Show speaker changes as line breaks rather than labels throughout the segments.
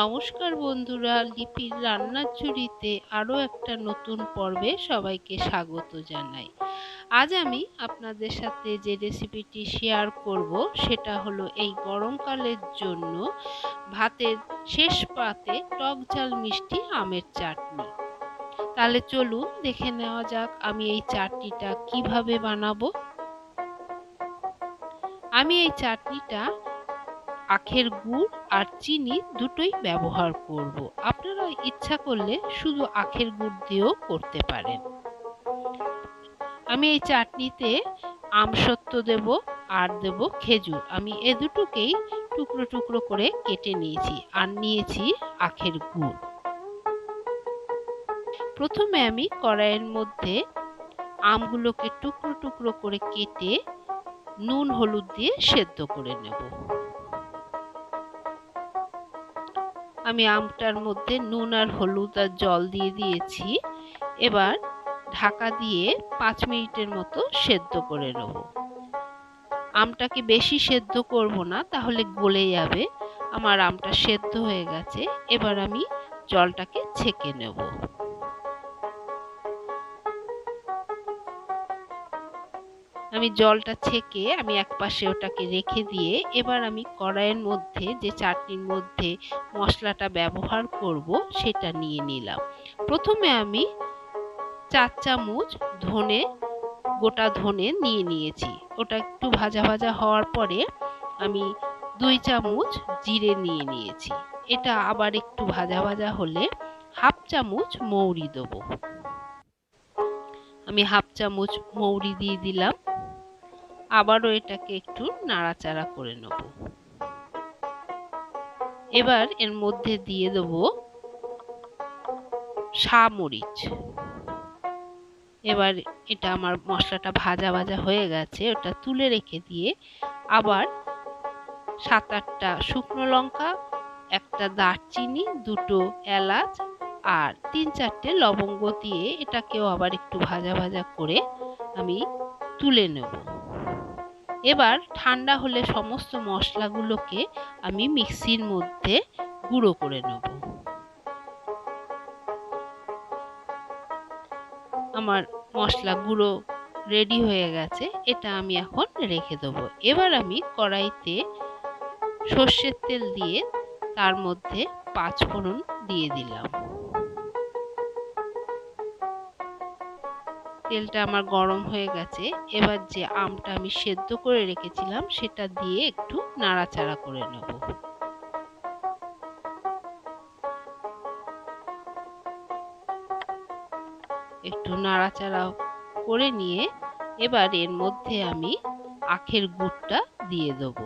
নমস্কার বন্ধুরা, লিপির রান্নার ঝুড়িতে আরও একটা নতুন পর্বে সবাইকে স্বাগত জানাই। আজ আমি আপনাদের সাথে যে রেসিপিটি শেয়ার করব সেটা হলো এই গরমকালের জন্য ভাতের শেষ পাতে টক ঝাল মিষ্টি আমের চাটনি। তাহলে চলুন দেখে নেওয়া যাক আমি এই চাটনিটা কিভাবে বানাবো। আমি এই চাটনিটা আখের গুড় আর চিনি দুটোই ব্যবহার করব। আপনারা ইচ্ছা করলে শুধু আখের গুড় দিয়েও করতে পারেন। আমি এই চাটনিতে আমসত্ত্ব দেব আর দেব খেজুর। আমি এ দুটোকেই টুকরো টুকরো করে কেটে নিয়েছি আর নিয়েছি আখের গুড়। প্রথমে আমি কড়াইয়ের মধ্যে আমগুলোকে টুকরো টুকরো করে কেটে নুন হলুদ দিয়ে সেদ্ধ করে নেব। আমি আমটার মধ্যে নুন আর হলুদ আর জল দিয়ে দিয়েছি। এবার ঢাকা দিয়ে 5 মিনিটের মতো সেদ্ধ করে নেব। আমটাকে বেশি সেদ্ধ করব না, তাহলে গলে যাবে। আমার আমটা সেদ্ধ হয়ে গেছে। এবার আমি জলটাকে ছেঁকে নেব। আমি জলটা ছেঁকে আমি একপাশে ওটাকে রেখে দিয়ে এবার আমি কড়াইয়ের মধ্যে যে চাটনির মধ্যে মশলাটা ব্যবহার করব সেটা নিয়ে নিলাম। প্রথমে আমি 4 চামচ গোটা ধনে নিয়ে নিয়েছি। ওটা একটু ভাজা ভাজা হওয়ার পরে আমি 2 চামচ জিরে নিয়ে নিয়েছি। এটা আবার একটু ভাজা ভাজা হলে হাফ চামচ মৌরি দেব। আমি হাফ চামচ মৌরি দিয়ে দিলাম। আবারও এটাকে একটু নাড়াচাড়া করে নেব। এবার এর মধ্যে দিয়ে দেব মরিচ। এবার এটা আমার মশলাটা ভাজা ভাজা হয়ে গেছে, ওটা তুলে রেখে দিয়ে আবার 7-8টা শুকনো লঙ্কা, একটা দারচিনি, 2টো এলাচ আর 3-4টে লবঙ্গ দিয়ে এটাকেও আবার একটু ভাজা ভাজা করে আমি তুলে নেব। এবার ঠান্ডা হলে সমস্ত মশলাগুলোকে আমি মিক্সির মধ্যে গুঁড়ো করে নেব। আমার মশলা গুঁড়ো রেডি হয়ে গেছে। এটা আমি এখন রেখে দেব। এবার আমি কড়াইতে সর্ষের তেল দিয়ে তার মধ্যে 5 ফোড়ন দিয়ে দিলাম। তেলটা আমার গরম হয়ে গেছে। এবার যে আমটা আমি সেদ্ধ করে রেখেছিলাম সেটা দিয়ে একটু নাড়াচাড়া করে নেব। একটু নাড়াচাড়া করে নিয়ে এবার এর মধ্যে আমি আখের গুড়টা দিয়ে দেব।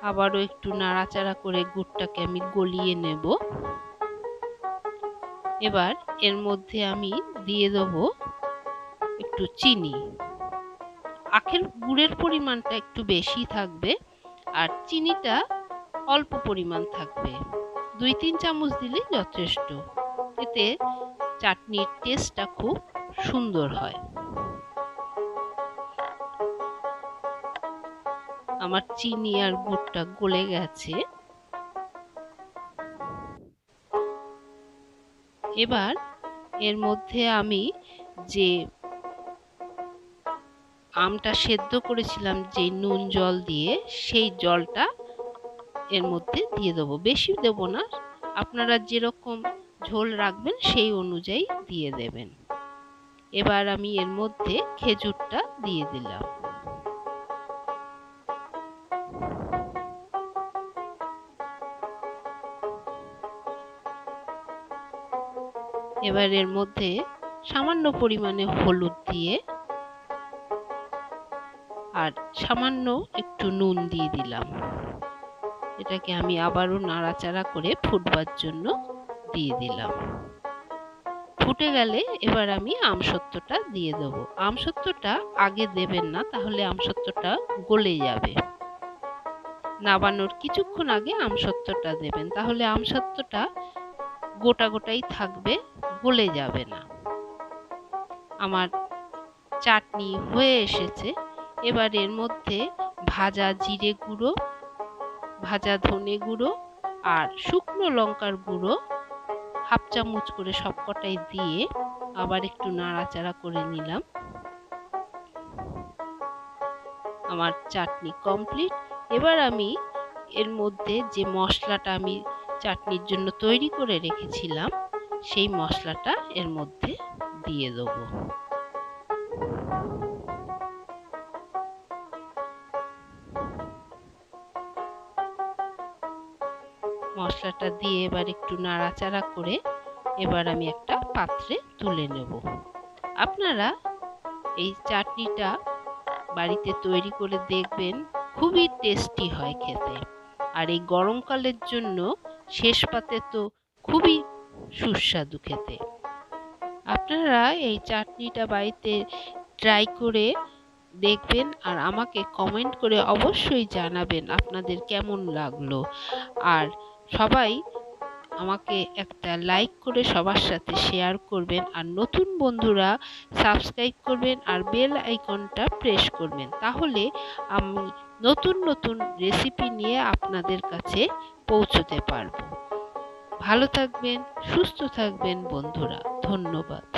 আবারও একটু নাড়াচাড়া করে গুড়টাকে আমি গলিয়ে নেব। এবার এর মধ্যে আমি দিয়ে দেব একটু চিনি। আখের গুড়ের পরিমাণটা একটু বেশি থাকবে আর চিনিটা অল্প পরিমাণ থাকবে। 2-3 চামচ দিলেই যথেষ্ট। এতে চাটনির টেস্টটা খুব সুন্দর হয়। আমার চিনি আর গুড়টা গলে গেছে। এবার এর মধ্যে আমি যে আমটা সেদ্ধ করেছিলাম যে নুন জল দিয়ে, সেই জলটা এর মধ্যে দিয়ে দেবো। বেশি দেব না, আপনারা যেরকম ঝোল রাখবেন সেই অনুযায়ী দিয়ে দেবেন। এবার আমি এর মধ্যে খেজুরটা দিয়ে দিলাম। এবার এর মধ্যে সামান্য পরিমাণে হলুদ দিয়ে আর সামান্য একটু নুন দিয়ে দিলাম। এটাকে আমি আবারও নাড়াচাড়া করে ফুটবার জন্য দিয়ে দিলাম। ফুটে গেলে এবার আমি আমসত্ত্বটা দিয়ে দেব। আমসত্ত্বটা আগে দেবেন না, তাহলে আমসত্ত্বটা গলে যাবে। নাবানোর কিছুক্ষণ আগে আমসত্ত্বটা দেবেন, তাহলে আমসত্ত্বটা গোটা গোটাই থাকবে, গলে যাবে না। আমার চাটনি হয়ে এসেছে। এবার এর মধ্যে ভাজা জিরে গুঁড়ো, ভাজা ধনে গুঁড়ো আর শুকনো লঙ্কার গুঁড়ো হাফ চামচ করে সবকটাই দিয়ে আবার একটু নাড়াচাড়া করে নিলাম। আমার চাটনি কমপ্লিট। এবার আমি এর মধ্যে যে মশলাটা আমি চাটনির জন্য তৈরি করে রেখেছিলাম সেই মশলাটা এর মধ্যে দিয়ে দেবো। মশলাটা দিয়ে এবার একটু নাড়াচাড়া করে এবার আমি একটা পাত্রে তুলে নেব। আপনারা এই চাটনিটা বাড়িতে তৈরি করে দেখবেন, খুবই টেস্টি হয় খেতে। আর এই গরমকালের জন্য শেষ পাতে তো খুবই সুস্বাদু খেতে। আপনারা এই চাটনিটা বাড়িতে ট্রাই করে দেখবেন আর আমাকে কমেন্ট করে অবশ্যই জানাবেন আপনাদের কেমন লাগলো। আর সবাই আমাকে একটা লাইক করে সবার সাথে শেয়ার করবেন, আর নতুন বন্ধুরা সাবস্ক্রাইব করবেন আর বেল আইকনটা প্রেস করবেন। তাহলে আমি নতুন নতুন রেসিপি নিয়ে আপনাদের কাছে পৌঁছতে পারবো। ভালো থাকবেন, সুস্থ থাকবেন বন্ধুরা। ধন্যবাদ।